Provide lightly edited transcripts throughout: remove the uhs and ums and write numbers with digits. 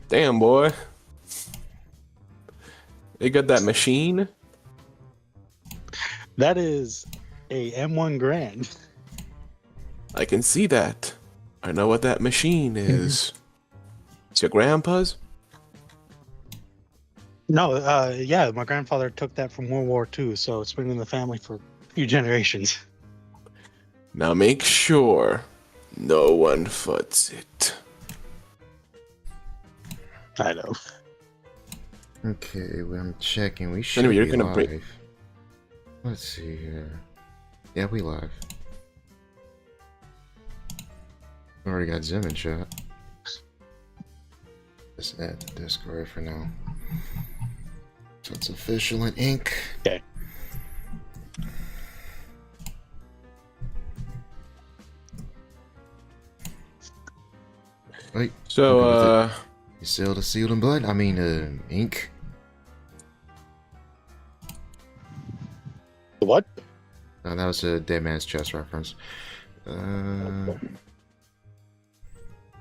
Damn, boy. They got that machine. That is a M1 Grand. I can see that. I know what that machine is. It's your grandpa's? No, yeah, my grandfather took that from World War II, so it's been in the family for a few generations. Now make sure no one foots it. I know. Okay, well, I'm checking. We should Anyway, you're be gonna live. break. Let's see here. Yeah, we live. Already got Zim in chat. Just add the Discord for now. So it's official in ink. Okay. Wait. So, You sealed in blood? I mean, ink. What? That was a Dead Man's Chest reference.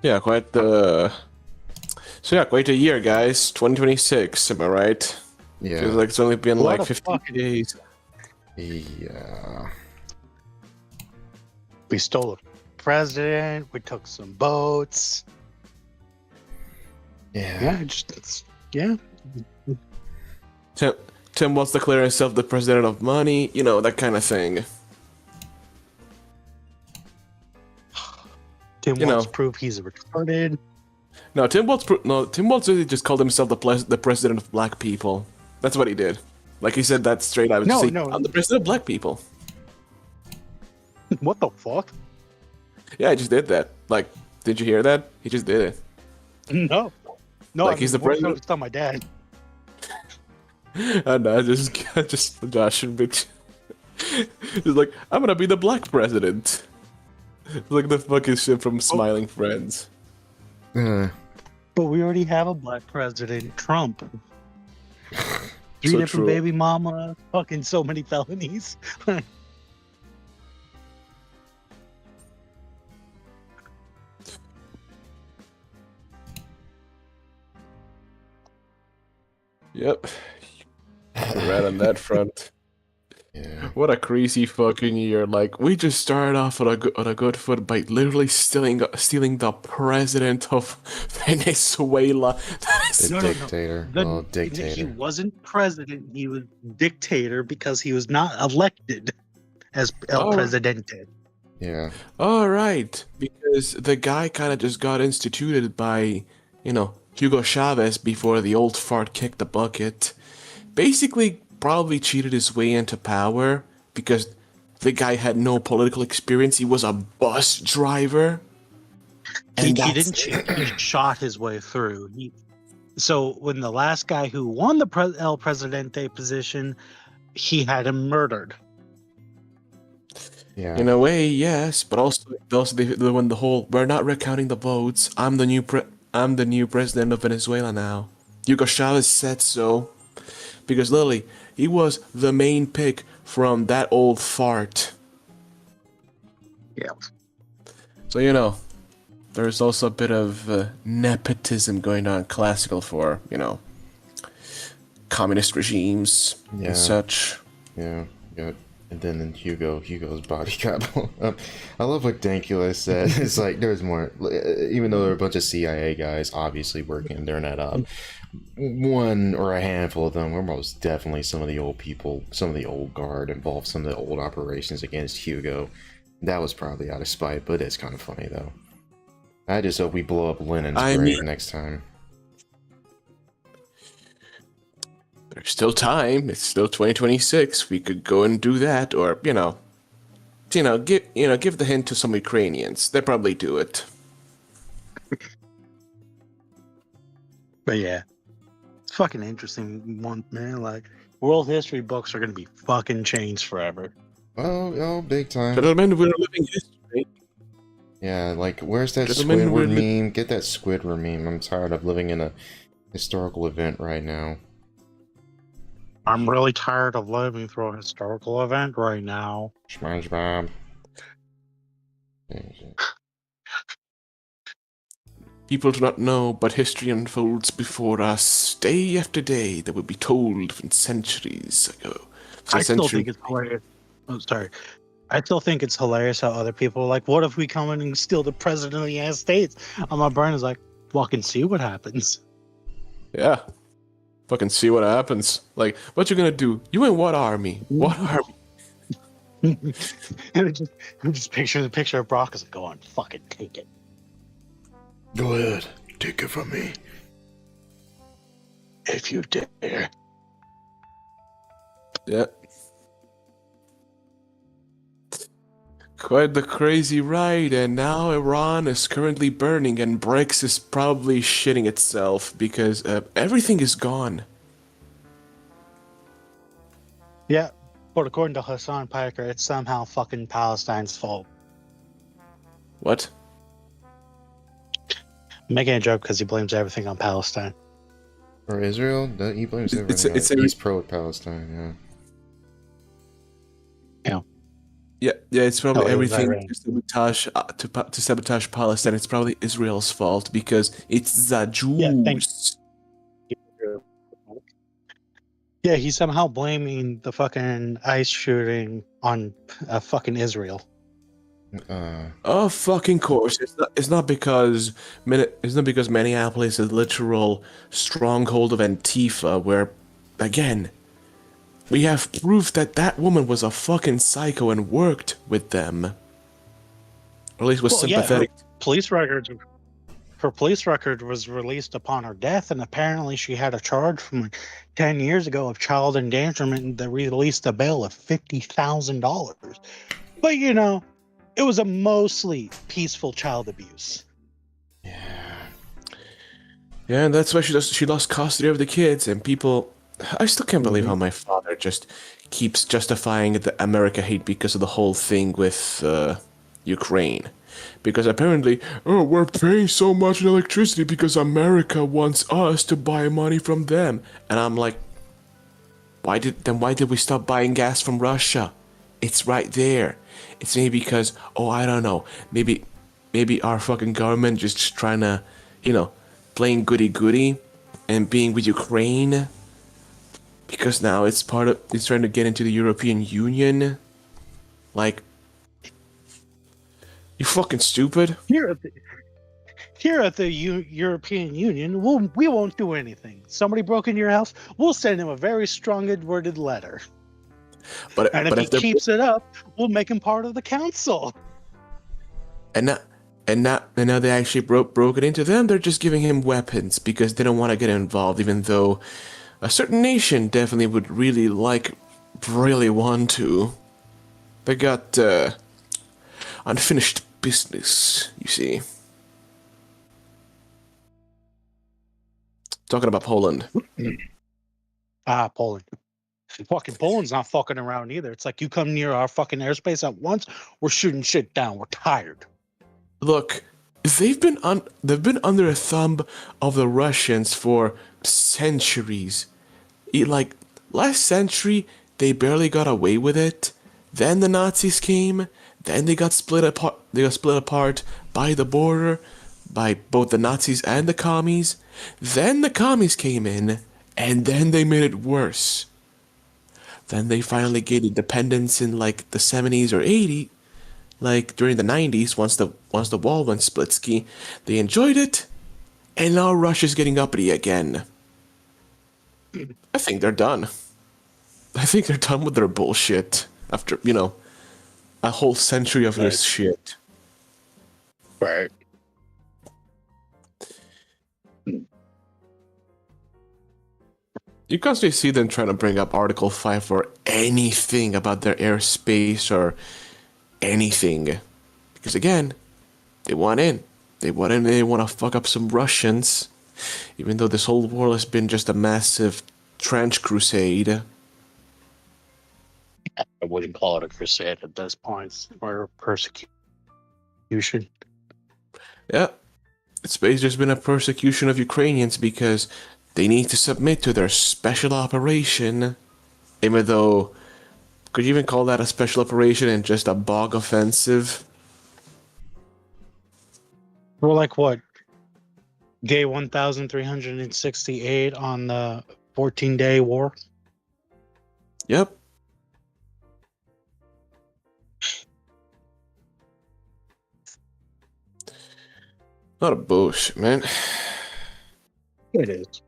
yeah, quite the. So yeah, quite a year, guys. 2026, am I right? Yeah. Feels like it's only been What like a 50 fucking- days. Yeah. We stole a president. We took some boats. Yeah. Yeah. Tim wants to declare himself the president of money, you know, that kind of thing. Tim You wants know. to prove he's retarded. No, Tim Waltz really just called himself the president of black people. That's what he did. Like he said that straight out. No, See, no. I'm the president of black people. What the fuck? Yeah, I just did that. Like, did you hear that? He just did it. No. No, Like, he's the more so president? it's on my dad. And I just Josh and bitch. He's like, I'm gonna be the black president. Like the fucking shit from Smiling Friends. Uh, But we already have a black president, Trump. Three So different true. baby mama, fucking so many felonies. Yep. Right on that front. yeah. What a crazy fucking year! Like we just started off on a good foot by literally stealing the president of Venezuela. That is The No, no, no. dictator. The- Well, He dictator. wasn't president, he was dictator because he was not elected as El Oh. Presidente. Yeah. all right, because the guy kind of just got instituted by, you know, Hugo Chavez before the old fart kicked the bucket. Basically, probably cheated his way into power because the guy had no political experience. He was a bus driver. He And that's didn't cheat, he shot his way through. So when the last guy who won the El Presidente position, he had him murdered. Yeah. In a way, yes, but also when the whole we're not recounting the votes. I'm the new president of Venezuela now. Hugo Chavez said so because literally he was the main pick from that old fart. Yeah. So you know, there's also a bit of nepotism going on, classical for communist regimes Yeah. and such. Yeah. Yeah. And then Hugo's body got blown up. I love what Dankula said. It's like there's more, even though there are a bunch of CIA guys obviously working their net up. One or a handful of them were most definitely some of the old people, some of the old guard involved, some of the old operations against Hugo. That was probably out of spite, but it's kind of funny though. I just hope we blow up Lenin's I grave mean- next time. There's still time. It's still 2026. We could go and do that, or give the hint to some Ukrainians. They probably do it. But yeah, it's fucking interesting one, man. Like, world history books are gonna be fucking changed forever. Oh, big time. Gentlemen, we're living history. Yeah, like, where's that Gentlemen, Squidward we're meme? Get that Squidward meme. I'm tired of living in a historical event right now. I'm really tired of living through a historical event right now. SpongeBob. People do not know, but history unfolds before us day after day that will be told from centuries ago. I still think it's hilarious. Oh, sorry. I still think it's hilarious how other people are like, what if we come in and steal the president of the United States? And my brain is like, well, I can see what happens. Yeah. Fucking see what happens. Like, what you gonna do? You in what army? What army? And just picture the picture of Brock as like, go on, fucking take it. Go ahead, take it from me. If you dare. Yeah. Quite the crazy ride, and now Iran is currently burning, and BRICS is probably shitting itself because everything is gone. Yeah, but according to Hassan Piker, it's somehow fucking Palestine's fault. What? I'm making a joke because he blames everything on Palestine. Or Israel? He blames It's- everything. it's He's pro-Palestine, yeah. Yeah, it's probably Oh, it was everything Iran. to sabotage Palestine. It's probably Israel's fault because it's the Jews. Yeah, thanks. Yeah, he's somehow blaming the fucking ICE shooting on fucking Israel. Oh, fucking course! It's not because Minneapolis is a literal stronghold of Antifa, where, again, we have proof that that woman was a fucking psycho and worked with them, or at least was Well, yeah, sympathetic. her police record was released upon her death, and apparently she had a charge from like 10 years ago of child endangerment that released a bail of $50,000. But you know, it was a mostly peaceful child abuse. Yeah, and that's why she lost custody of the kids, and people. I still can't believe how my father just keeps justifying the America hate because of the whole thing with Ukraine. Because apparently, oh, we're paying so much in electricity because America wants us to buy money from them. And I'm like, why did we stop buying gas from Russia? It's right there. It's maybe because, oh, I don't know, maybe our fucking government just trying to, playing goody-goody and being with Ukraine. Because now it's trying to get into the European Union. Like, you fucking stupid. Here at the European Union, we won't do anything. Somebody broke into your house, we'll send him a very strong worded letter. And if he keeps it up, we'll make him part of the council. And now they actually broke it into them. They're just giving him weapons because they don't want to get involved, even though a certain nation definitely would really want to. They got unfinished business, you see. Talking about Poland. Poland. Fucking Poland's not fucking around either. It's like you come near our fucking airspace at once, we're shooting shit down. We're tired. Look, they've been under the thumb of the Russians for centuries. Like last century, they barely got away with it. Then the Nazis came. Then they got split apart. They got split apart by the border, by both the Nazis and the commies. Then the commies came in, and then they made it worse. Then they finally gained independence in like the 70s or 80s, like during the 90s. Once the wall went split ski, they enjoyed it, and now Russia's getting uppity again. I think they're done. I think they're done with their bullshit after a whole century of this shit. Right. You constantly see them trying to bring up Article 5 for anything about their airspace or anything. Because again, they want in. They want to fuck up some Russians. Even though this whole war has been just a massive trench crusade. I wouldn't call it a crusade at this point, or persecution. Yeah. It's basically just been a persecution of Ukrainians because they need to submit to their special operation. Even though, could you even call that a special operation and just a bog offensive? We're like what? Day 1368 on the 14-day war. Yep. Not a bullshit, man. It is.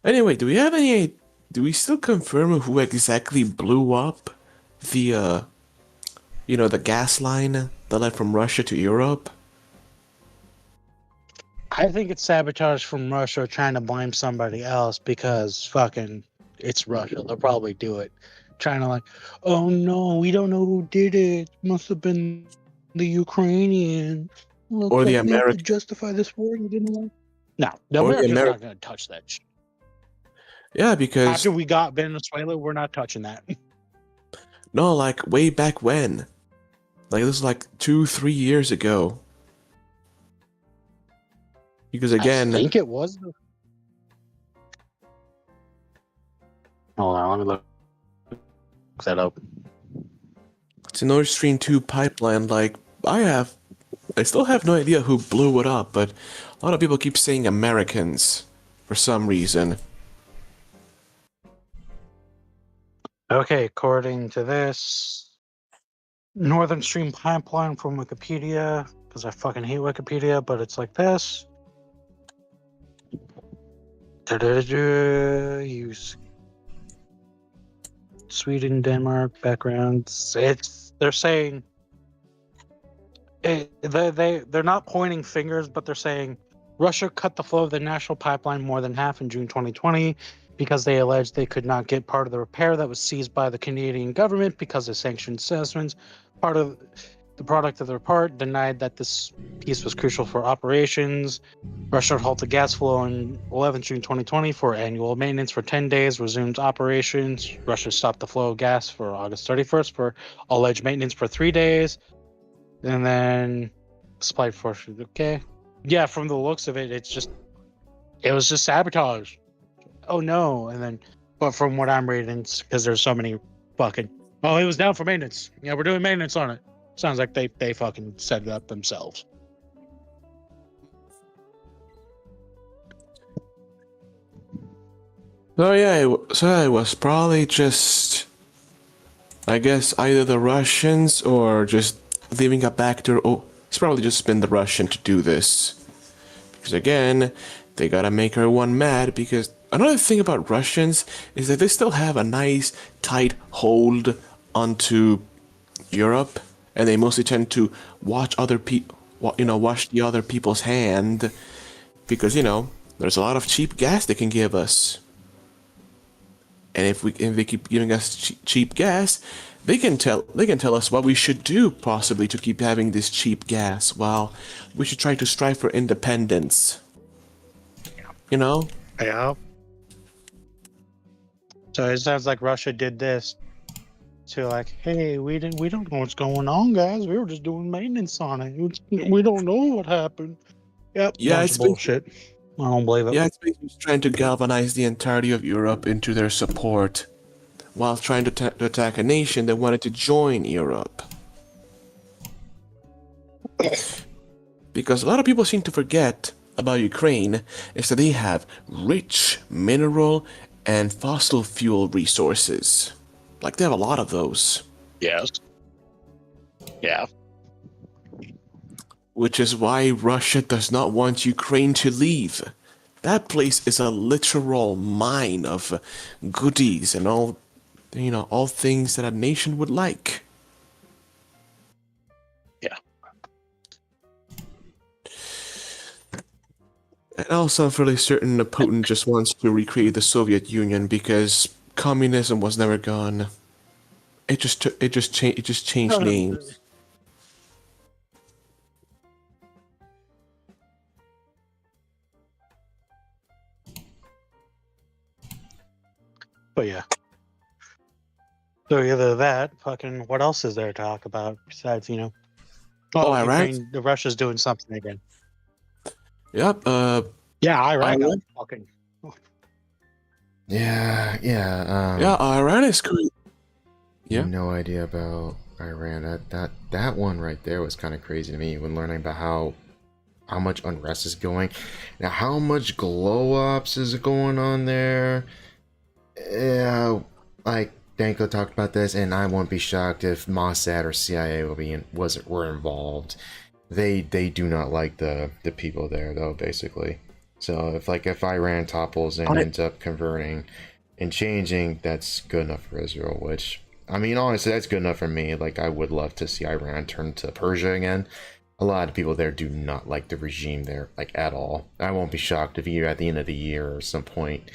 Anyway, do we have any? Do we still confirm who exactly blew up the the gas line that led from Russia to Europe? I think it's sabotage from Russia trying to blame somebody else because fucking it's Russia. They'll probably do it. Trying to like, oh no, we don't know who did it. Must have been the Ukrainian. Looks Or the like we have to American? justify this war you didn't want. No, the Or the Americans Ameri- not going to touch that shit. Yeah, because After we got Venezuela, we're not touching that. no, like way back when, like this was like 2-3 years ago. Because I again, think it was. Hold on, let me look that up. it's a Nord Stream 2 pipeline. Like I still have no idea who blew it up, but a lot of people keep saying Americans for some reason. Okay, according to this, Northern Stream pipeline from Wikipedia, because I fucking hate Wikipedia, but it's like this. Use Sweden, Denmark backgrounds. They're saying they're not pointing fingers, but they're saying Russia cut the flow of the national pipeline more than half in June 2020 because they alleged they could not get part of the repair that was seized by the Canadian government because of sanctioned assessments. Part of the product of the report denied that this piece was crucial for operations. Russia halted gas flow on 11th June 2020 for annual maintenance for 10 days, resumed operations. Russia stopped the flow of gas for August 31st for alleged maintenance for 3 days. And then supply force. Okay. Yeah, from the looks of it, it was just sabotage. Oh no. And then, but from what I'm reading, because there's so many fucking, oh, it was down for maintenance. Yeah, we're doing maintenance on it. Sounds like they fucking set it up themselves. So yeah, it was probably just, I guess, either the Russians or just leaving a backdoor. Oh, it's probably just been the Russian to do this. Because again, they gotta make everyone mad. Because another thing about Russians is that they still have a nice tight hold onto Europe, and they mostly tend to watch other people, wash the other people's hand, because there's a lot of cheap gas they can give us. And if they keep giving us cheap gas, they can tell us what we should do possibly to keep having this cheap gas. Well, we should try to strive for independence. Yeah. So it sounds like Russia did this to like, hey, we don't know what's going on, guys. We were just doing maintenance on it. We don't know what happened. Yep. Yeah, bunch it's of bullshit. I don't believe it. Yeah, it's basically trying to galvanize the entirety of Europe into their support, while trying to attack a nation that wanted to join Europe. Because a lot of people seem to forget about Ukraine is that they have rich mineral and fossil fuel resources. Like, they have a lot of those. Yes. Yeah. Which is why Russia does not want Ukraine to leave. That place is a literal mine of goodies and all things that a nation would like. Yeah. And also, I'm fairly certain that Putin just wants to recreate the Soviet Union because communism was never gone. It just changed names. But yeah. So either that, fucking, what else is there to talk about besides, Iran? The Russia's doing something again. Yep. Yeah, Iran. Iran? Fucking. Yeah. Yeah, Iran is cool. Yeah. No idea about Iran. That one right there was kind of crazy to me when learning about how how much unrest is going. Now, how much glow ups is going on there? Yeah, like Danko talked about this, and I won't be shocked if Mossad or CIA were involved. They do not like the people there though, basically. So if Iran topples and ends up converting and changing, that's good enough for Israel. Which, I mean, honestly, that's good enough for me. Like, I would love to see Iran turn to Persia again. A lot of people there do not like the regime there, like, at all. I won't be shocked if either at the end of the year or some point,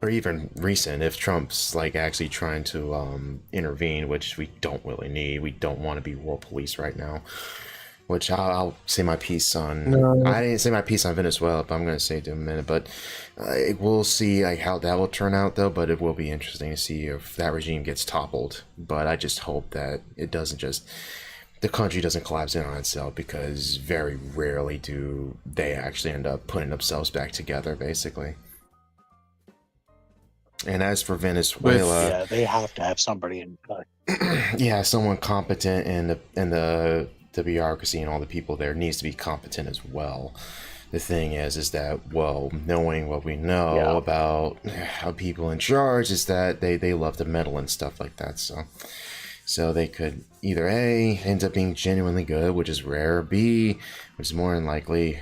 or even recent, if Trump's like actually trying to intervene, which we don't really need. We don't want to be world police right now. Which I'll say my piece on. No. I didn't say my piece on Venezuela, but I'm going to say it in a minute. But we'll see like how that will turn out, though. But it will be interesting to see if that regime gets toppled. But I just hope that it doesn't just the country doesn't collapse in on itself, because very rarely do they actually end up putting themselves back together, basically. And as for Venezuela, Yeah, they have to have somebody in. yeah, someone competent in the bureaucracy and all the people there needs to be competent as well. The thing is that, well, knowing what we know about how people in charge is that they love to meddle and stuff like that. So they could either A, end up being genuinely good, which is rare, B, which is more unlikely,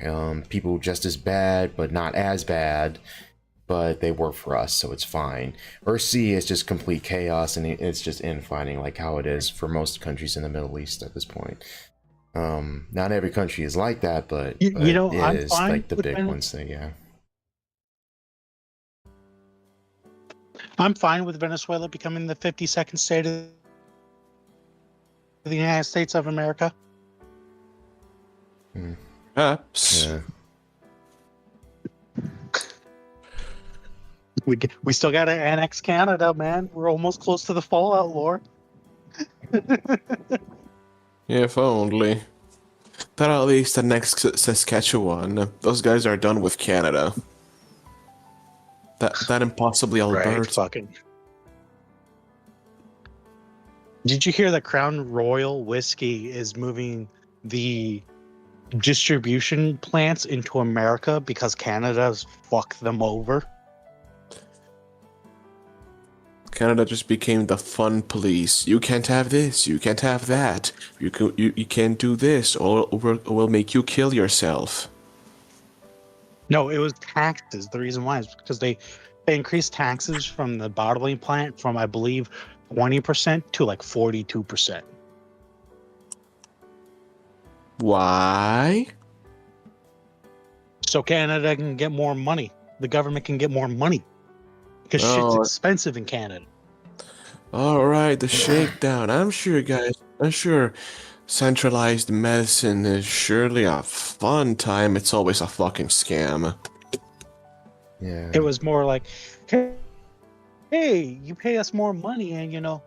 people just as bad but not as bad, but they work for us, so it's fine. Or C, it's just complete chaos and it's just infighting, like how it is for most countries in the Middle East at this point. Not every country is like that, but You know, it I'm is fine like the with big ones thing, yeah. I'm fine with Venezuela becoming the 52nd state of the United States of America. Perhaps. Yeah. We still got to annex Canada, man. We're almost close to the Fallout lore. If only. That at least the next Saskatchewan. Those guys are done with Canada. That impossibly Alberta. Fucking. Did you hear that Crown Royal Whiskey is moving the distribution plants into America because Canada's fucked them over? Canada just became the fun police. You can't have this. You can't have that. You can't do this, or we'll make you kill yourself. No, it was taxes. The reason why is because they increased taxes from the bottling plant from, I believe, 20% to like 42%. Why? So Canada can get more money. The government can get more money because shit's expensive in Canada. All right, the shakedown. I'm sure centralized medicine is surely a fun time. It's always a fucking scam. Yeah. It was more like, hey, you pay us more money and,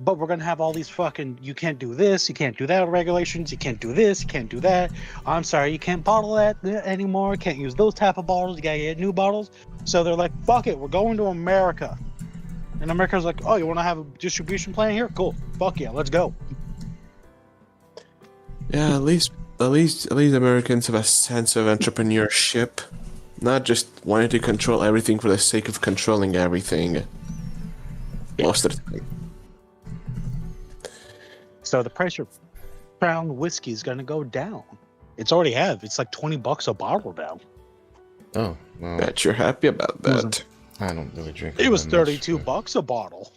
but we're going to have all these fucking, you can't do this, you can't do that regulations, you can't do this, you can't do that. I'm sorry, you can't bottle that anymore, can't use those type of bottles, you got to get new bottles. So they're like, fuck it, we're going to America. And America's like, oh, you want to have a distribution plan here? Cool. Fuck yeah, let's go. Yeah, at least Americans have a sense of entrepreneurship, not just wanting to control everything for the sake of controlling everything. Most of the time. So the price of Crown whiskey is going to go down. It's already have. It's like $20 a bottle now. Oh, well. Bet you're happy about that. I don't really drink. It was $32 a bottle.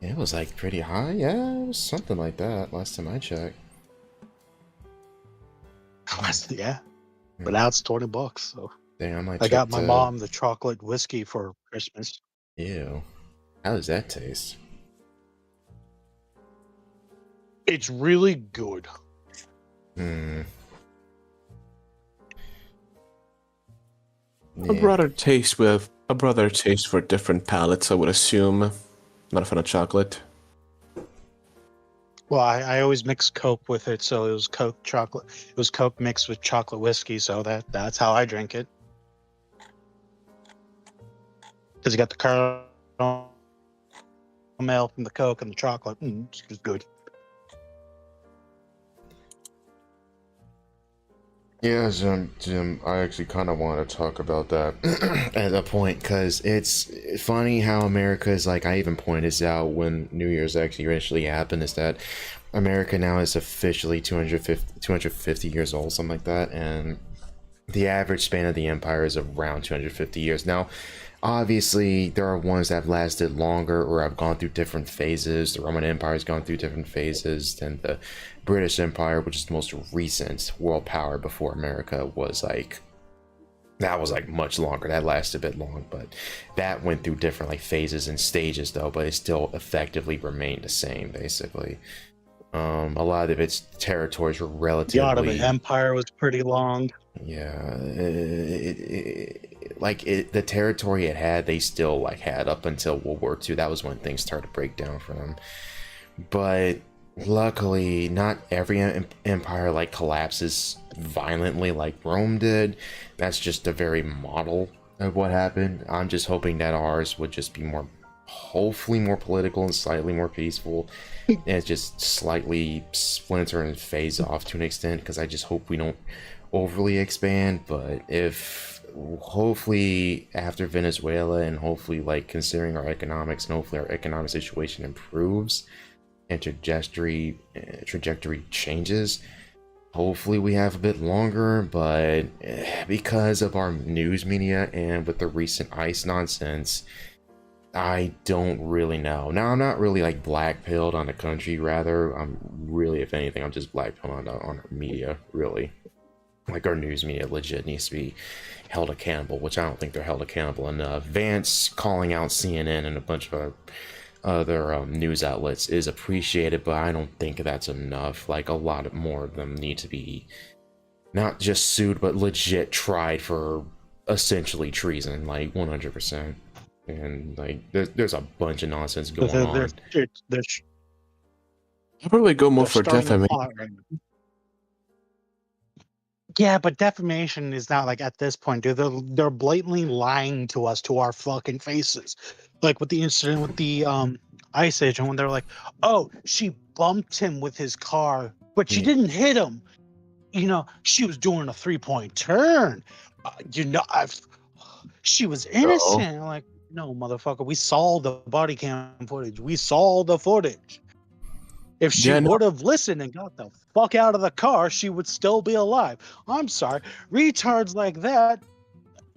It was like pretty high. Yeah, it was something like that last time I checked. Yeah, but now it's $20. So damn, I got my mom the chocolate whiskey for Christmas. Ew, how does that taste? It's really good. Hmm. A brother taste for different palates, I would assume. Not a fan of chocolate. Well, I always mix Coke with it, so it was Coke chocolate. It was Coke mixed with chocolate whiskey, so that's how I drink it. Because you got the caramel from the Coke and the chocolate. It's good. Yeah, Jim, I actually kind of want to talk about that at a point because it's funny how America is like, I even pointed this out when New Year's actually eventually happened, is that America now is officially 250 years old, something like that, and the average span of the empire is around 250 years. Now, obviously, there are ones that have lasted longer or have gone through different phases. The Roman Empire has gone through different phases than the British Empire, which is the most recent world power before America was like, that was like much longer. That lasted a bit long, but that went through different like phases and stages though, but it still effectively remained the same basically. A lot of its territories were The Ottoman relatively, Empire was pretty long. yeah, the territory it had, they still like had up until World War II. That was when things started to break down for them. But luckily, not every empire like collapses violently like Rome did. That's just a very model of what happened. I'm just hoping that ours would just be more, hopefully more political and slightly more peaceful, and it's just slightly splinter and phase off to an extent, because I just hope we don't overly expand. But if hopefully after Venezuela, and hopefully like considering our economics, and hopefully our economic situation improves and trajectory changes, hopefully we have a bit longer. But because of our news media and with the recent ICE nonsense, I don't really know. Now, I'm not really like black-pilled on the country, rather I'm really, if anything, I'm just black-pilled on our media, really. Like, our news media legit needs to be held accountable, which I don't think they're held accountable enough. Vance calling out CNN and a bunch of other news outlets is appreciated, but I don't think that's enough. Like, a lot more of them need to be not just sued, but legit tried for essentially treason, like 100%. And like, there's a bunch of nonsense going on. I'll probably go more They're for starting a defamation. plot right now. Yeah, but defamation is not like at this point, dude. They're blatantly lying to us to our fucking faces. Like with the incident with the ICE agent, when they're like, "Oh, she bumped him with his car, but she Yeah. didn't hit him. You know, she was doing a 3-point turn. She was innocent." I'm like, no, motherfucker. We saw the body cam footage. We saw the footage. If she Yeah, no, would have listened and got the fuck out of the car, she would still be alive. I'm sorry. Retards like that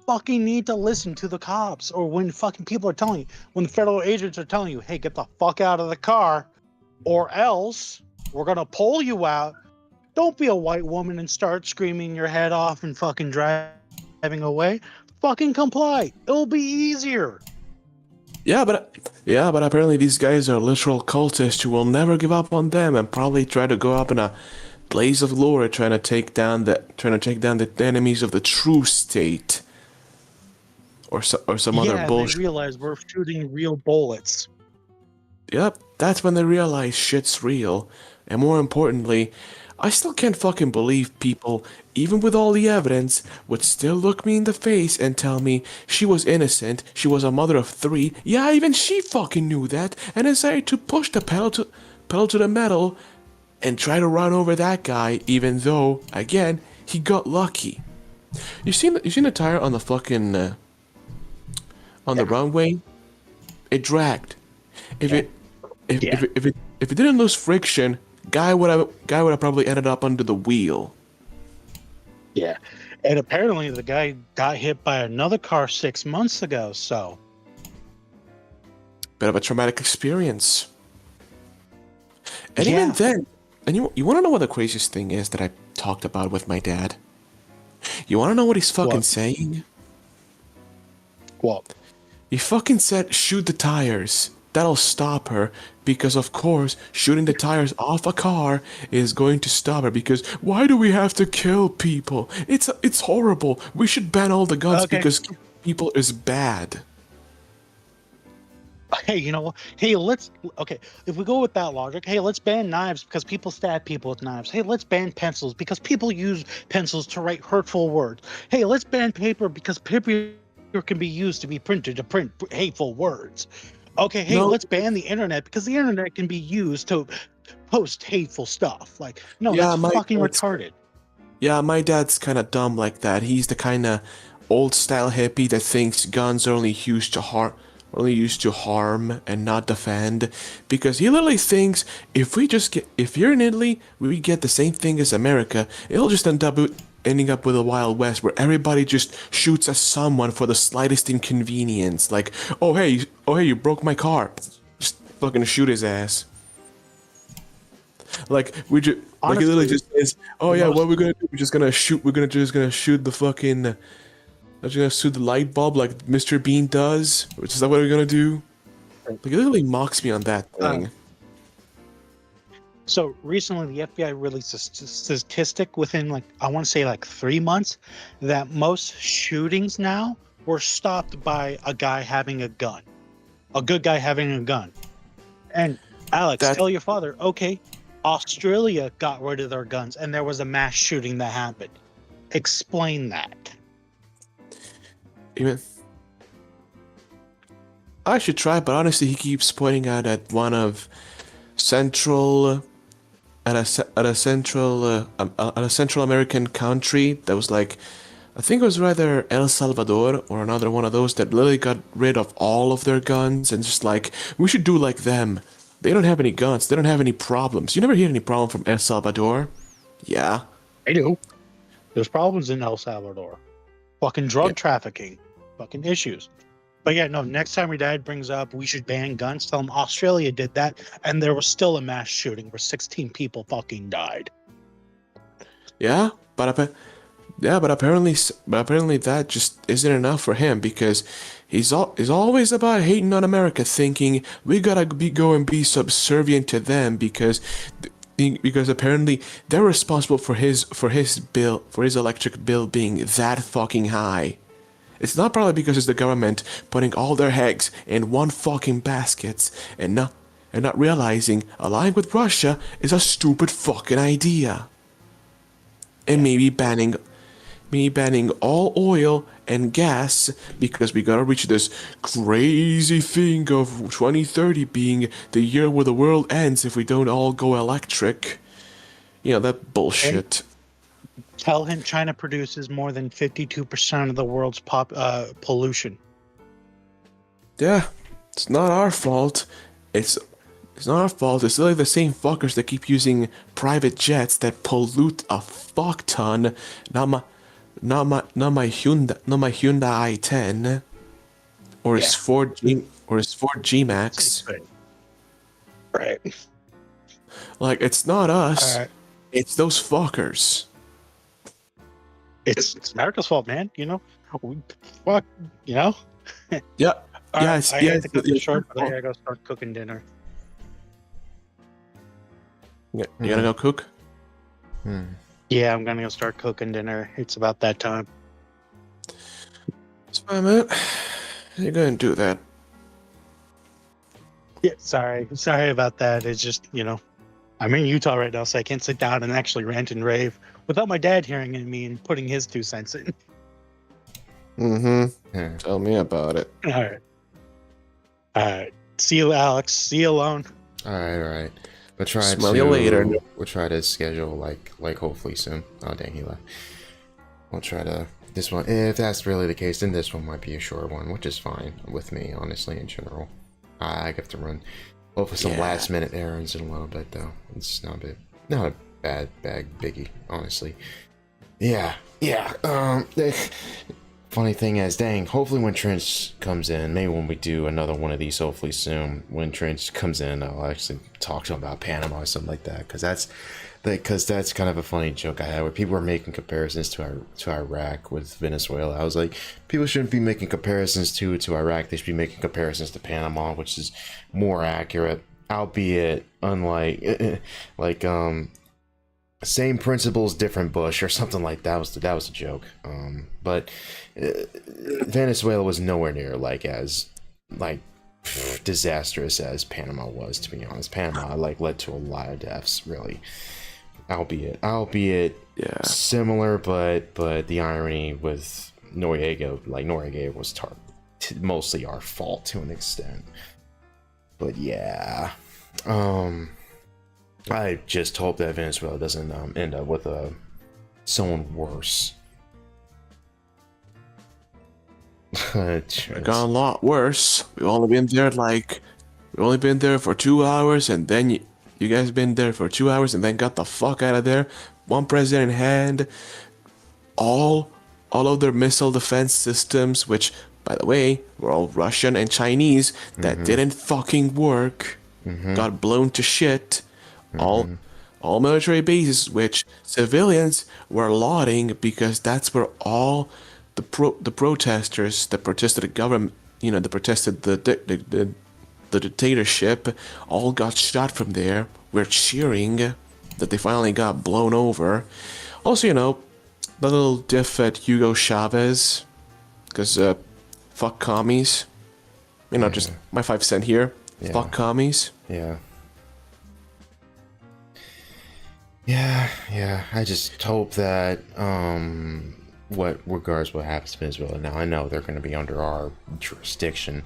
fucking need to listen to the cops. Or when fucking people are telling you, when the federal agents are telling you, hey, get the fuck out of the car, or else we're gonna pull you out. Don't be a white woman and start screaming your head off and fucking driving away. Fucking comply. It'll be easier. yeah, but apparently these guys are literal cultists who will never give up on them and probably try to go up in a blaze of glory, trying to take down the enemies of the true state, or some other Yeah, bullshit. they realize we're shooting real bullets. Yep, that's when they realize shit's real. And more importantly, I still can't fucking believe people, even with all the evidence, would still look me in the face and tell me she was innocent, she was a mother of 3. Yeah, even she fucking knew that, and decided to push the pedal to the metal and try to run over that guy, even though, again, he got lucky. You seen the tire on the fucking on the runway? It dragged. If it if it didn't lose friction, guy would have probably ended up under the wheel. Yeah. And apparently the guy got hit by another car 6 months ago, so. Bit of a traumatic experience. And Yeah. even then, and you want to know what the craziest thing is that I talked about with my dad? You want to know what he's fucking What? saying? Well, He fucking said, shoot the tires. That'll stop her, because of course, shooting the tires off a car is going to stop her, because why do we have to kill people? It's horrible. We should ban all the guns Okay. because killing people is bad. hey, you know what? Hey, if we go with that logic, hey, let's ban knives because people stab people with knives. Hey, let's ban pencils because people use pencils to write hurtful words. Hey, let's ban paper because paper can be used to be printed to print hateful words. Okay, hey, No. let's ban the internet because the internet can be used to post hateful stuff. Like, no, Yeah, that's Mike, fucking that's- retarded. Yeah, my dad's kind of dumb like that. He's the kind of old style hippie that thinks guns are only used to harm and not defend. Because he literally thinks if you're in Italy, we get the same thing as America. It'll just ending up with a Wild West where everybody just shoots at someone for the slightest inconvenience. Like, oh hey, you broke my car. Just fucking shoot his ass. Like like he literally Honestly, just says, "Oh yeah, most what we're gonna do? We're just gonna shoot. We're just gonna shoot the fucking. We're just gonna shoot the light bulb like Mr. Bean does. Which is that what we're gonna do?" Like he literally mocks me on that thing. So recently, the FBI released a statistic within like I want to say like 3 months that most shootings now were stopped by a guy having a gun, a good guy having a gun. And Alex, That tell your father, okay, Australia got rid of their guns and there was a mass shooting that happened. Explain that. even I should try, but honestly, he keeps pointing out at one of central at a central at a Central American country that was like I think it was rather El Salvador or another one of those that literally got rid of all of their guns and just like we should do like them. They don't have any guns. They don't have any problems. You never hear any problem from El Salvador? Yeah. I do. There's problems in El Salvador. Fucking drug trafficking. Fucking issues. But yeah, no, next time your dad brings up we should ban guns, tell him Australia did that and there was still a mass shooting where 16 people fucking died. Yeah, but apparently that just isn't enough for him because he's always about hating on America, thinking we gotta go and be subservient to them because apparently they're responsible for his electric bill being that fucking high. It's not probably because it's the government putting all their eggs in one fucking basket and not realizing allying with Russia is a stupid fucking idea. And maybe banning all oil and gas because we gotta reach this crazy thing of 2030 being the year where the world ends if we don't all go electric. You know, that bullshit. Tell him China produces more than 52% of the world's pollution. Yeah, it's not our fault. It's not our fault. It's like the same fuckers that keep using private jets that pollute a fuck ton. Not my Hyundai i10 or his Ford G Max. Right. Like it's not us. Alright. It's those fuckers. It's America's fault, man. You know, fuck. You know. Yeah. All right, Yes. I Yes. had to cut this short, but I gotta go start cooking dinner. You gotta go cook. Yeah, I'm gonna go start cooking dinner. It's about that time. It's fine, man. You're gonna do that. Yeah, sorry about that. It's just I'm in Utah right now, so I can't sit down and actually rant and rave without my dad hearing me and putting his 2 cents in. Mm-hmm. Yeah. Tell me about it. All right. See you, Alex. See you alone. All right. We'll try Smell you later. We'll try to schedule like hopefully soon. Oh dang, he left. We'll try to this one. If that's really the case, then this one might be a short one, which is fine with me, honestly. In general, I have to run hopefully some last minute errands in a little bit though. It's not a bad biggie, honestly. Yeah. Funny thing is, dang, hopefully when Trench comes in, maybe when we do another one of these, hopefully soon, when Trench comes in, I'll actually talk to him about Panama or something like that, because that's kind of a funny joke I had, where people were making comparisons to Iraq with Venezuela. I was like, people shouldn't be making comparisons to Iraq, they should be making comparisons to Panama, which is more accurate, albeit unlike, same principles, different bush, or something like that. That was a joke. But Venezuela was nowhere near as disastrous as Panama was, to be honest. Panama led to a lot of deaths, really. Albeit similar, but the irony with Noriega was mostly our fault to an extent. But yeah. I just hope that Venezuela doesn't end up with a someone worse. It got a lot worse. We've only been there for 2 hours, and then you guys been there for 2 hours, and then got the fuck out of there. One president in hand, all of their missile defense systems, which, by the way, were all Russian and Chinese, that didn't fucking work, got blown to shit. All military bases, which civilians were lauding because that's where all the protesters that protested the government, that protested the dictatorship, all got shot from there. We're cheering that they finally got blown over. Also, the little diff at Hugo Chavez, because fuck commies. Just my 5 cent here. Yeah. Fuck commies. Yeah. I just hope that regardless what happens to Venezuela now, I know they're going to be under our jurisdiction,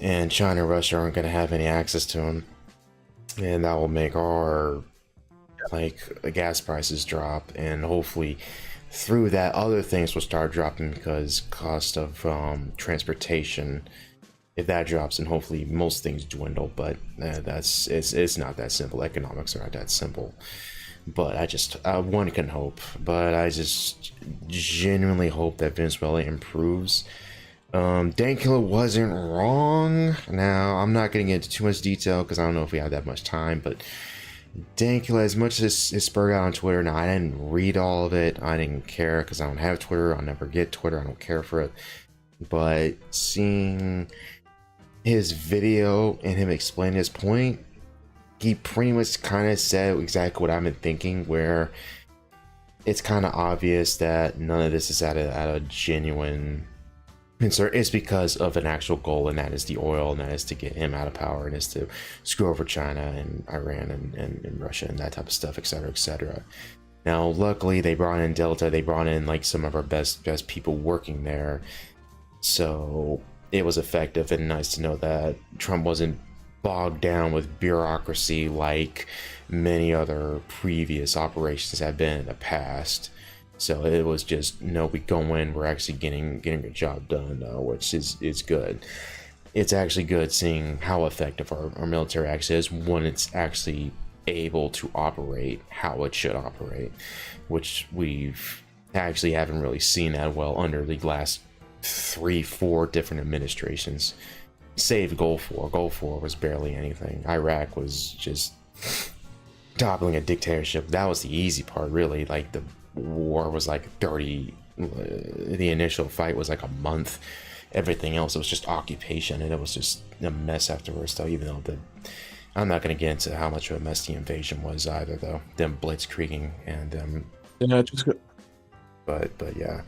and China and Russia aren't going to have any access to them, and that will make our gas prices drop, and hopefully through that other things will start dropping because cost of transportation. If that drops, and hopefully most things dwindle, but it's not that simple. Economics are not that simple. But one can hope. But I just genuinely hope that Venezuela improves. Dankula wasn't wrong. Now, I'm not going to get into too much detail because I don't know if we have that much time, but Dankula, as much as it spurred out on Twitter, now I didn't read all of it. I didn't care because I don't have Twitter. I'll never get Twitter. I don't care for it. But seeing his video and him explain his point, he pretty much kind of said exactly what I've been thinking, where it's kind of obvious that none of this is out of genuine concern. It's because of an actual goal, and that is the oil, and that is to get him out of power, and is to screw over China and Iran and Russia and that type of stuff, etc., etc. Now, luckily, they brought in Delta. They brought in some of our best people working there, so it was effective, and nice to know that Trump wasn't bogged down with bureaucracy like many other previous operations have been in the past. So it was just, we go in, we're actually getting a job done, which is good. It's actually good seeing how effective our military actually is when it's actually able to operate how it should operate, which we've actually haven't really seen that well under the last 3-4 different administrations. Save Gulf War. Gulf War was barely anything. Iraq was just toppling a dictatorship. That was the easy part, really. The war was 30. The initial fight was a month. Everything else, it was just occupation, and it was just a mess afterwards. Though, even though I'm not going to get into how much of a mess the invasion was either, though. Them blitzkrieging and But yeah.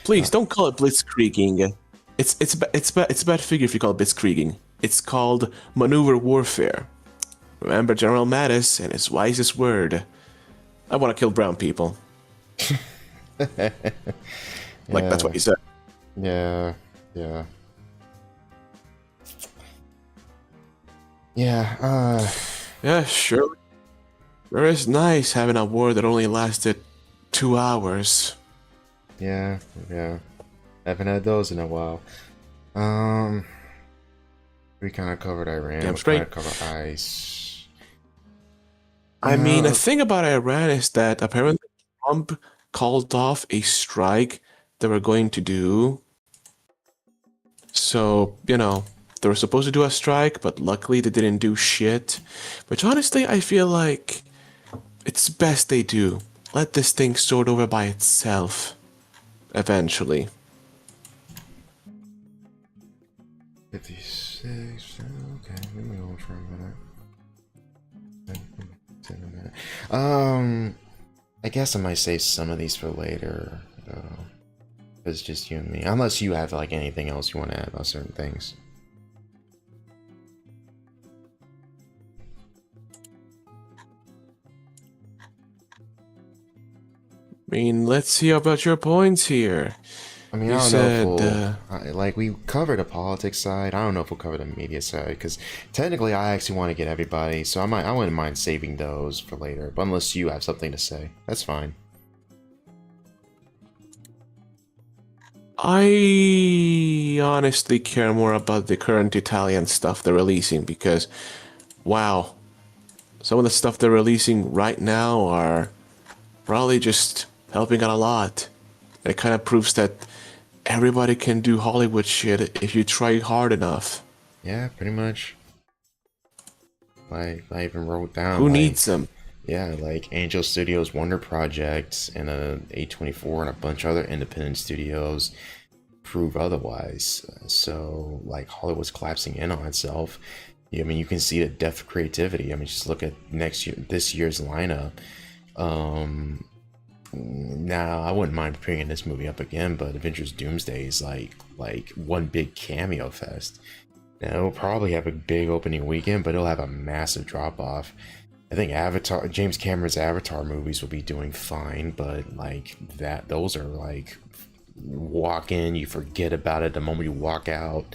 Please don't call it blitzkrieging. It's a bad figure if you call it blitzkrieging. It's called maneuver warfare. Remember General Mattis and his wisest word: I want to kill brown people. That's what he said. Yeah. Yeah, sure. It is nice having a war that only lasted 2 hours. Yeah. Haven't had those in a while. We kind of covered Iran. Damn we straight. kind of covered ICE. I mean, the thing about Iran is that apparently Trump called off a strike they were going to do. So, they were supposed to do a strike, but luckily they didn't do shit. Which honestly, I feel like it's best they do. Let this thing sort over by itself. Eventually. 56. Okay, let me go for a minute. I guess I might save some of these for later. It's just you and me. Unless you have anything else you want to add about certain things. I mean, let's see about your points here. I mean, You I don't said, know if we'll, we covered the politics side. I don't know if we'll cover the media side, because technically I actually want to get everybody, so I wouldn't mind saving those for later. But unless you have something to say, that's fine. I honestly care more about the current Italian stuff they're releasing because, wow, some of the stuff they're releasing right now are probably just helping out a lot. It kind of proves that everybody can do Hollywood shit if you try hard enough. Yeah, pretty much. I even wrote down Who like, needs them? yeah, like Angel Studios Wonder Project and A24 and a bunch of other independent studios prove otherwise. So like Hollywood's collapsing in on itself. I mean, you can see the depth of creativity. I mean, just look at this year's lineup. Now I wouldn't mind bringing this movie up again, but Avengers Doomsday is like one big cameo fest. Now it'll probably have a big opening weekend, but it'll have a massive drop off. I think James Cameron's Avatar movies will be doing fine, but like those are like walk in, you forget about it the moment you walk out.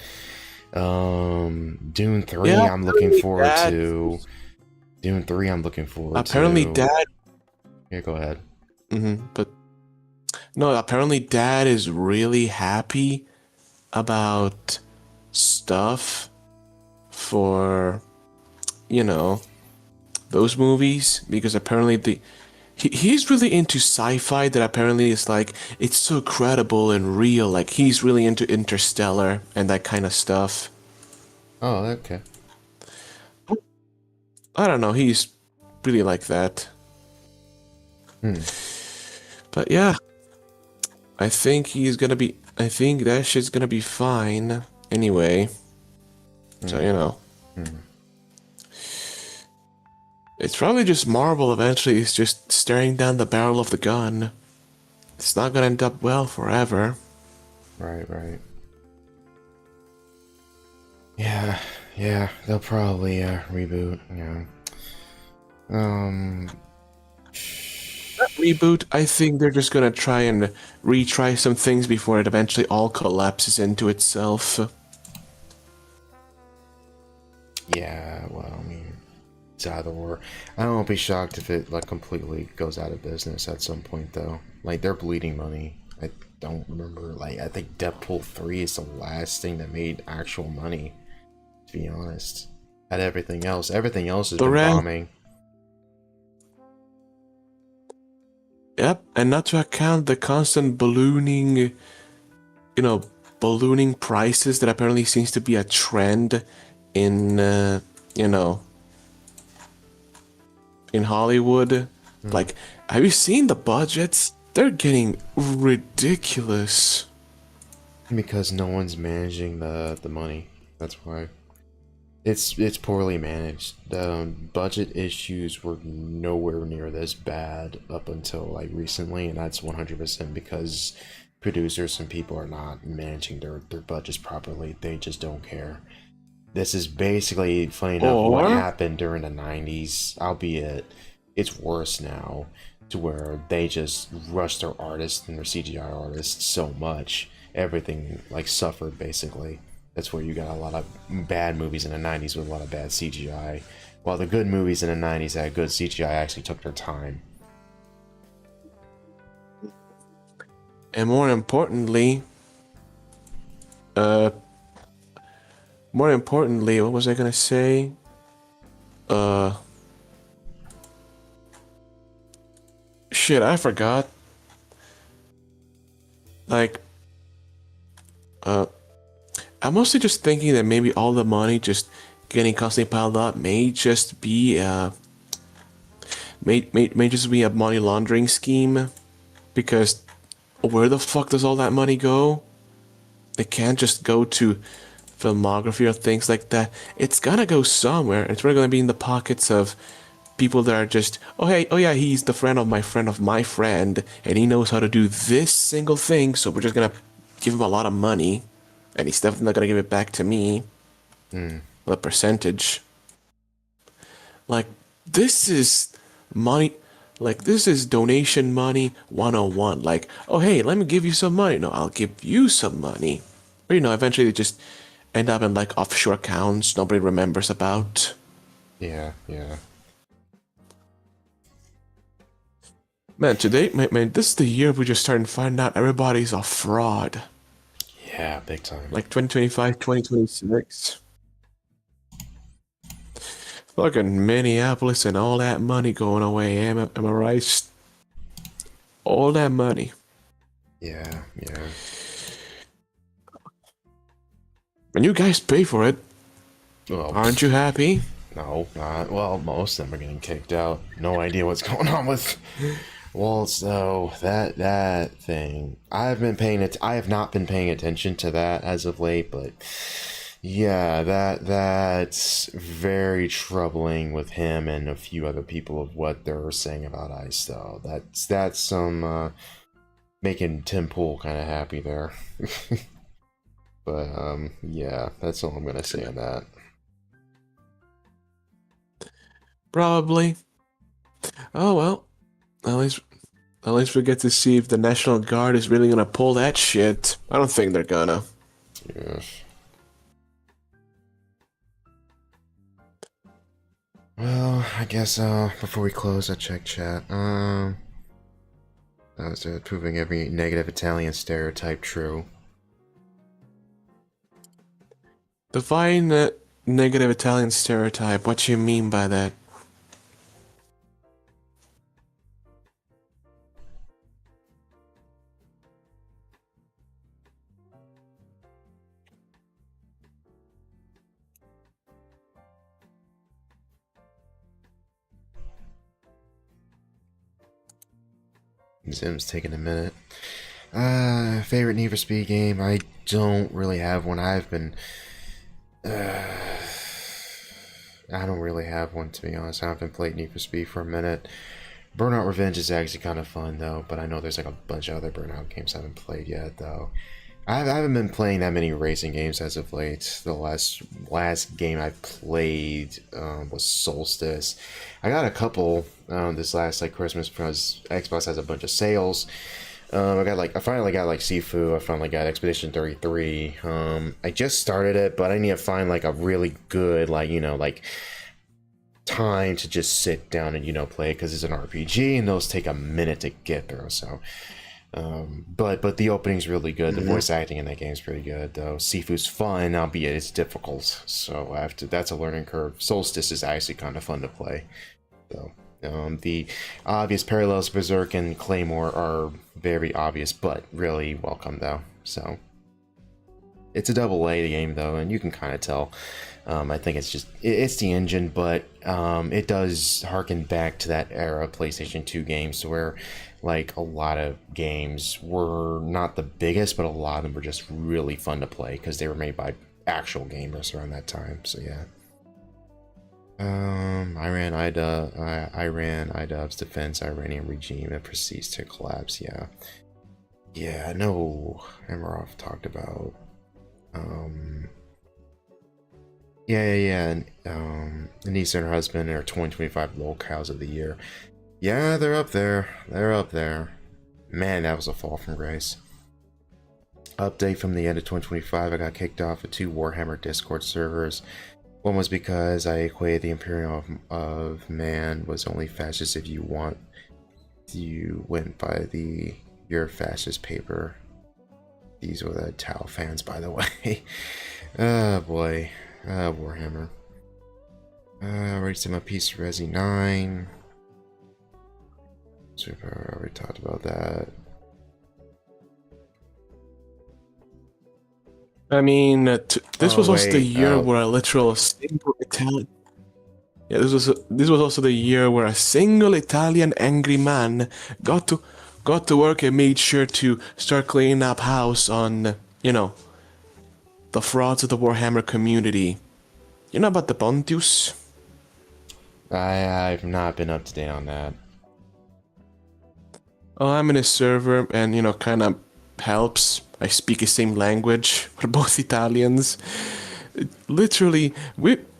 Dune 3, Yeah, I'm looking forward Dad. to. Dune 3, I'm looking forward Apparently, to. Dad. Yeah, go ahead. But no, apparently, Dad is really happy about stuff for, those movies because apparently he's really into sci-fi that apparently is like it's so credible and real. Like he's really into Interstellar and that kind of stuff. Oh, okay. I don't know, he's really like that. But yeah, I think that shit's gonna be fine anyway. So it's probably just Marvel eventually is just staring down the barrel of the gun. It's not gonna end up well forever. Right. Yeah, they'll probably reboot, Reboot, I think they're just gonna try and retry some things before it eventually all collapses into itself. Yeah, well, I mean, it's either or. I won't be shocked if it like completely goes out of business at some point though. Like they're bleeding money. I don't remember, like I think Deadpool 3 is the last thing that made actual money, to be honest. At everything else has been bombing. Yep, and not to account the constant ballooning prices that apparently seems to be a trend in, in Hollywood. Like, have you seen the budgets? They're getting ridiculous. Because no one's managing the money. That's why. It's poorly managed. The budget issues were nowhere near this bad up until like recently, and that's 100% because producers and people are not managing their budgets properly. They just don't care. This is basically, funny enough, what happened during the 90s, albeit it's worse now, to where they just rushed their artists and their CGI artists so much, everything like suffered basically. That's where you got a lot of bad movies in the 90s with a lot of bad CGI, while the good movies in the 90s that had good CGI actually took their time. And more importantly, what was I gonna say? Shit, I forgot. Like, I'm mostly just thinking that maybe all the money just getting constantly piled up may just be may just be a money laundering scheme, because where the fuck does all that money go? It can't just go to filmography or things like that. It's gotta go somewhere. It's really gonna be in the pockets of people that are just, oh yeah, he's the friend of my friend, and he knows how to do this single thing, so we're just gonna give him a lot of money, and he's definitely not gonna give it back to me. The percentage. Like, this is money. Like, this is donation money 101. Like, oh hey, let me give you some money. No, I'll give you some money. Or eventually they just end up in like offshore accounts nobody remembers about. Yeah. Man, today, man, this is the year we just started finding out everybody's a fraud. Yeah, big time. Like 2025, 2026. Fucking Minneapolis and all that money going away, am I right? All that money. Yeah, yeah. And you guys pay for it. Well, Aren't you happy? no, not. Well, most of them are getting kicked out. No idea what's going on with Waltz, though. That thing. I have not been paying attention to that as of late, but yeah, that's very troubling with him and a few other people of what they're saying about Ice, though. That's some making Tim Pool kind of happy there. But yeah, that's all I'm gonna say on that. Probably. Oh well. At least we get to see if the National Guard is really gonna pull that shit. I don't think they're gonna. Yes. Well, I guess before we close, I'll check chat. That was proving every negative Italian stereotype true. Define that negative Italian stereotype. What you mean by that? Zim's taking a minute. Favorite Need for Speed game? I don't really have one. I don't really have one, to be honest. I haven't played Need for Speed for a minute. Burnout Revenge is actually kind of fun, though, but I know there's like a bunch of other Burnout games I haven't played yet, though. I haven't been playing that many racing games as of late. The last game I played was Solstice. I got a couple this last like Christmas because Xbox has a bunch of sales. I finally got like Sifu. I finally got Expedition 33. I just started it, but I need to find like a really good like time to just sit down and play it because it's an RPG and those take a minute to get through. So. But the opening's really good. The voice acting in that game is pretty good, though. Sifu's fun, albeit it's difficult. So that's a learning curve. Solstice is actually kind of fun to play. So the obvious parallels, Berserk and Claymore are very obvious, but really welcome though. So it's a double A game though, and you can kind of tell. I think it's the engine, but it does harken back to that era PlayStation 2 games where like a lot of games were not the biggest, but a lot of them were just really fun to play because they were made by actual gamers around that time. So yeah. Iran IDUB's defense Iranian regime and proceeds to collapse. Yeah, I know Emirov talked about and Anissa and her husband are 2025 locales of the year. Yeah, they're up there. Man, that was a fall from grace. Update from the end of 2025, I got kicked off of 2 Warhammer Discord servers. One was because I equated the Imperium of Man was only fascist if you went by your fascist paper. These were the Tau fans, by the way. Oh boy. Warhammer. Already sent my piece to Resi 9. Super, I already talked about that. I mean, this was also the year where a literal single Italian. Yeah, this was also the year where a single Italian angry man got to work and made sure to start cleaning up house on the frauds of the Warhammer community. You know about the Pontius? I've not been up to date on that. Oh, I'm in a server and kind of helps. I speak the same language. We're both Italians. Literally,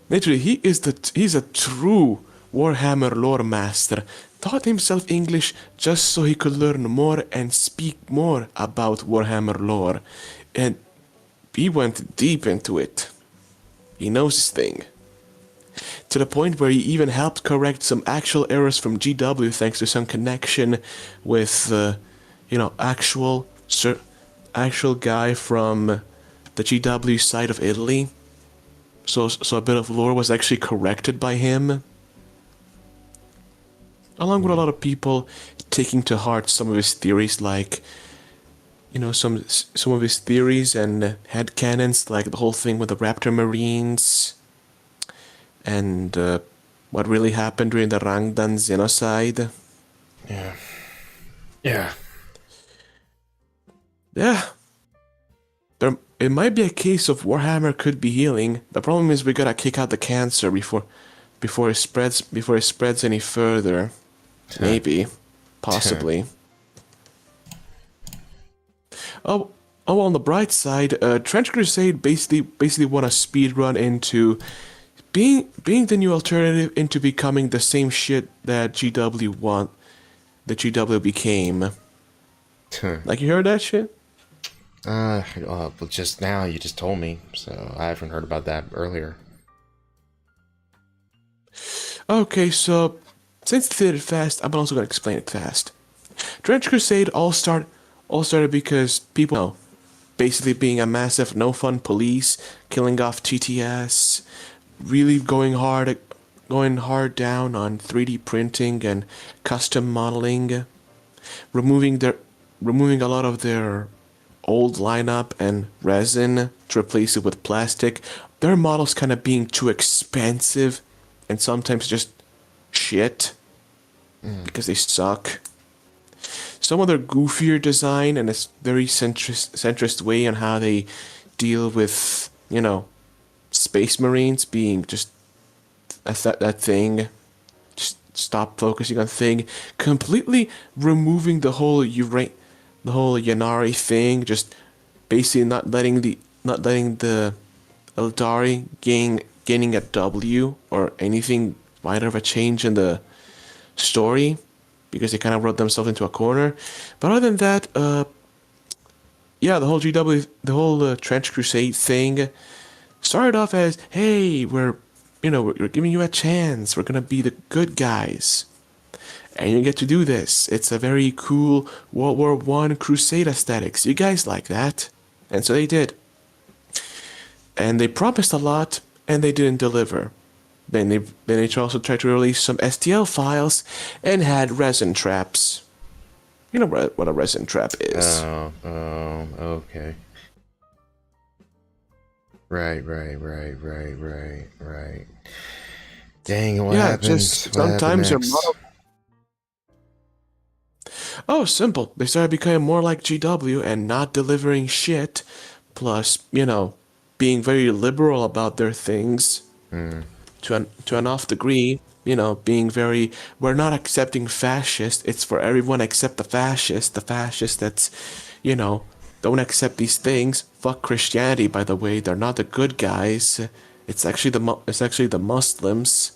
he's a true Warhammer lore master. Taught himself English just so he could learn more and speak more about Warhammer lore. And he went deep into it. He knows his thing. To the point where he even helped correct some actual errors from GW thanks to some connection with, actual actual guy from the GW side of Italy. So a bit of lore was actually corrected by him, along with a lot of people taking to heart some of his theories, like, you know, some of his theories and headcanons, like the whole thing with the Raptor Marines, and what really happened during the Rangdan genocide. Yeah. Yeah. Yeah. It might be a case of Warhammer could be healing. The problem is we gotta kick out the cancer before it spreads any further. Maybe. Possibly. Oh, on the bright side, Trench Crusade basically won a speed run into being the new alternative into becoming the same shit that GW became. Like, you heard that shit? Well, just now you just told me, so I haven't heard about that earlier. Okay, so since they did it fast, I'm also gonna explain it fast. Trench Crusade all started because people know, basically being a massive no fun police, killing off TTS, really going hard down on 3D printing and custom modeling, removing a lot of their old lineup and resin to replace it with plastic. Their models kind of being too expensive and sometimes just shit because they suck. Some of their goofier design and this very centrist way on how they deal with, you know, Space Marines being just that thing. Just stop focusing on thing. Completely removing the whole Yanari thing. Just basically not letting the Eldari gaining a W or anything minor of a change in the story, because they kind of wrote themselves into a corner. But other than that, yeah, the whole Trench Crusade thing started off as, hey, we're giving you a chance. We're gonna be the good guys, and you get to do this. It's a very cool World War I Crusade aesthetics. You guys like that, and so they did. And they promised a lot, and they didn't deliver. Then they also tried to release some STL files and had resin traps. You know what a resin trap is. Okay. Right. Dang, what happened? Just sometimes your model. Oh, simple. They started becoming more like GW and not delivering shit. Plus, being very liberal about their things. To an off degree, being very, we're not accepting fascists. It's for everyone except the fascist. The fascist that's, don't accept these things. Fuck Christianity, by the way. They're not the good guys. It's actually the Muslims.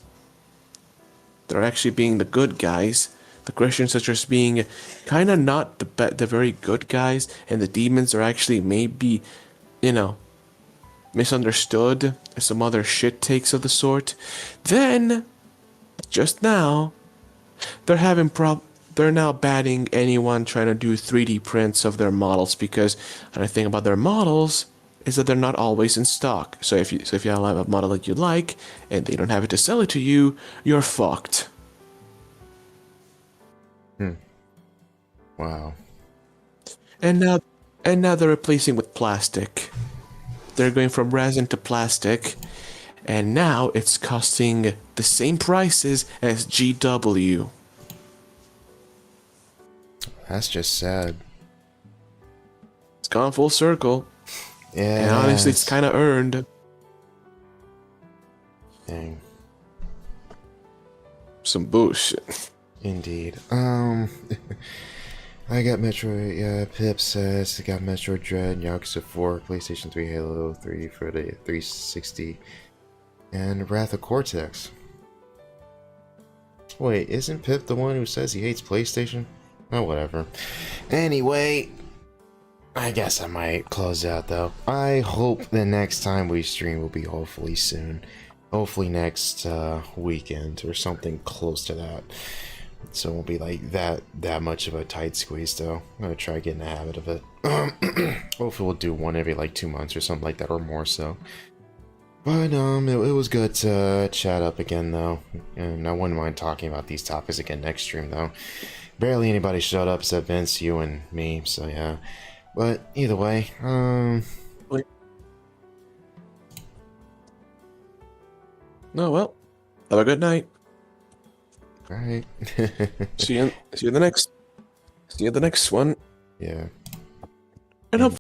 They're actually being the good guys. The Christians are just being kind of not the very good guys, and the demons are actually maybe, misunderstood, some other shit takes of the sort. Then, just now, they're now banning anyone trying to do 3D prints of their models, because another thing about their models is that they're not always in stock. So if you have a model that you like and they don't have it to sell it to you, you're fucked. Wow. And now they're replacing with plastic. They're going from resin to plastic, and now it's costing the same prices as GW. That's just sad. It's gone full circle. Yeah. And honestly, it's kind of earned. Dang. Some bullshit. Indeed. I got Metroid, yeah, Pip says I got Metroid Dread, Yakuza 4, PlayStation 3, Halo 3 for the 360, and Wrath of Cortex. Wait, isn't Pip the one who says he hates PlayStation? Oh, whatever. Anyway, I guess I might close out though. I hope the next time we stream will be hopefully soon. Hopefully next weekend or something close to that. So it won't be like that much of a tight squeeze though. I'm gonna try getting a habit of it. hopefully we'll do one every like 2 months or something like that, or more so. But it was good to chat up again though, and I wouldn't mind talking about these topics again next stream though. Barely anybody showed up except Vince, you, and me, so yeah. But either way, No, well, have a good night. right. See you in the next one. Yeah. And hope